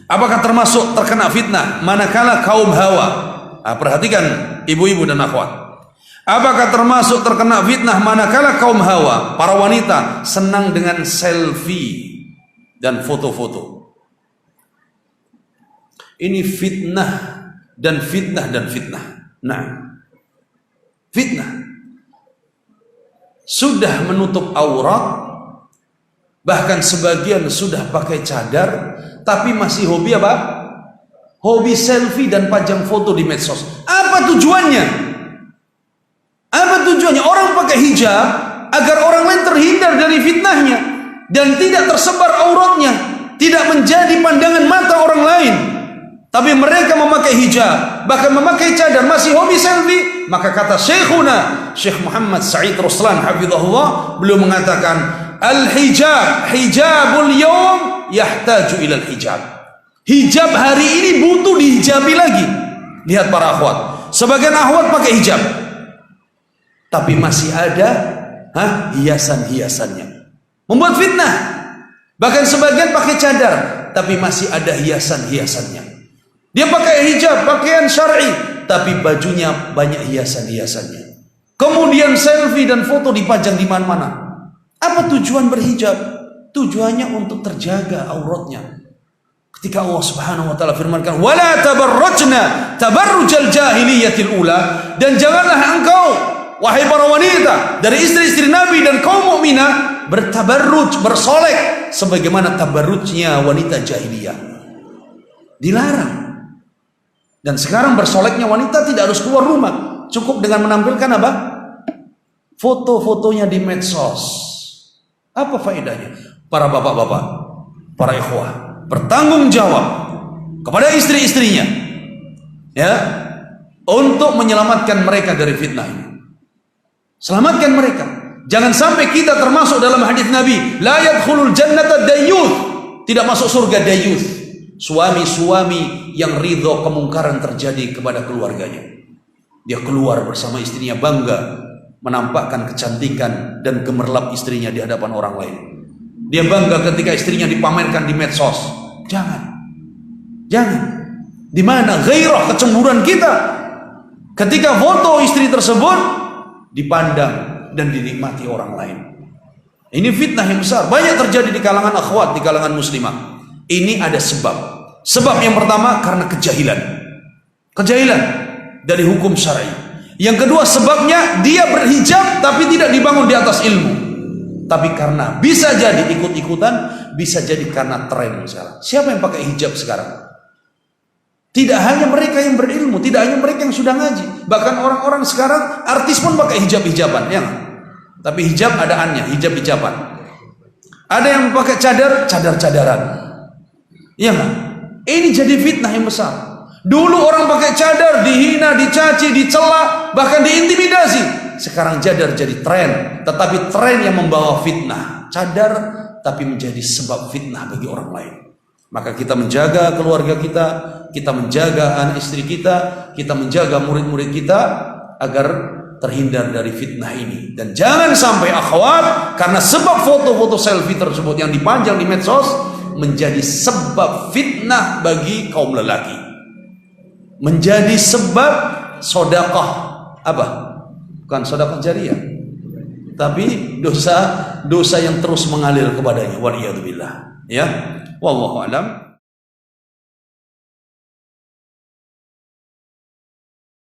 Apakah termasuk terkena fitnah manakala kaum hawa? Nah, perhatikan ibu-ibu dan akhwat. Apakah termasuk terkena fitnah manakala kaum hawa, para wanita senang dengan selfie dan foto-foto? Ini fitnah dan fitnah dan fitnah. Nah, fitnah sudah menutup aurat, bahkan sebagian sudah pakai cadar, tapi masih hobi apa? Hobi selfie dan pajang foto di medsos. Apa tujuannya? Apa tujuannya? Orang pakai hijab agar orang lain terhindar dari fitnahnya dan tidak tersebar auratnya, tidak menjadi pandangan mata orang lain. Tapi mereka memakai hijab, bahkan memakai cadar, masih hobi selfie. Maka kata Syekhuna, Syekh Muhammad Sa'id Ruslan hafizahullah, beliau mengatakan, al-hijab, hijabul yawm yahtaju ilal hijab. Hijab hari ini butuh dihijabi lagi. Lihat para akhwat, sebagian akhwat pakai hijab, tapi masih ada hiasan-hiasannya, membuat fitnah. Bahkan sebagian pakai cadar, tapi masih ada hiasan-hiasannya. Dia pakai hijab, pakaian syar'i, tapi bajunya banyak hiasan-hiasannya. Kemudian selfie dan foto dipajang di mana-mana. Apa tujuan berhijab? Tujuannya untuk terjaga auratnya. Ketika Allah Subhanahu wa taala firmankan, "Wala tabarrajna tabarrujal jahiliyatil ula," dan janganlah engkau wahai para wanita dari istri-istri Nabi dan kaum mukminah bertabarruj, bersolek sebagaimana tabarrujnya wanita jahiliyah. Dilarang. Dan sekarang bersoleknya wanita tidak harus keluar rumah, cukup dengan menampilkan apa? Foto-fotonya di medsos. Apa faedahnya? Para bapak-bapak, para ikhwah, bertanggung jawab kepada istri-istrinya, ya, untuk menyelamatkan mereka dari fitnah ini. Selamatkan mereka. Jangan sampai kita termasuk dalam hadis Nabi, la yadkhulul jannata dayyuth, tidak masuk surga dayyuth, suami-suami yang ridho kemungkaran terjadi kepada keluarganya. Dia keluar bersama istrinya bangga menampakkan kecantikan dan gemerlap istrinya di hadapan orang lain. Dia bangga ketika istrinya dipamerkan di medsos. Jangan. Di mana ghairah, kecemburuan kita ketika foto istri tersebut dipandang dan dinikmati orang lain? Ini fitnah yang besar, banyak terjadi di kalangan akhwat, di kalangan muslimah. Ini ada sebab. Sebab yang pertama karena kejahilan dari hukum syar'i. Yang kedua sebabnya dia berhijab tapi tidak dibangun di atas ilmu. Tapi karena bisa jadi ikut-ikutan, bisa jadi karena tren sekarang. Siapa yang pakai hijab sekarang? Tidak hanya mereka yang berilmu, tidak hanya mereka yang sudah ngaji. Bahkan orang-orang sekarang artis pun pakai hijab-hijaban, ya. Tapi hijab adaannya, hijab-hijaban. Ada yang pakai cadar-cadaran. Iya nggak? Ini jadi fitnah yang besar. Dulu orang pakai cadar dihina, dicaci, dicela, bahkan diintimidasi. Sekarang cadar jadi tren, tetapi tren yang membawa fitnah. Cadar tapi menjadi sebab fitnah bagi orang lain. Maka kita menjaga keluarga kita menjaga anak istri kita menjaga murid-murid kita agar terhindar dari fitnah ini. Dan jangan sampai akhwat karena sebab foto-foto selfie tersebut yang dipajang di medsos menjadi sebab fitnah bagi kaum lelaki, menjadi sebab sedekah apa? Bukan sedekah jariyah, tapi dosa yang terus mengalir kepadanya. Waliyadzubillah. Ya, wallahu a'lam.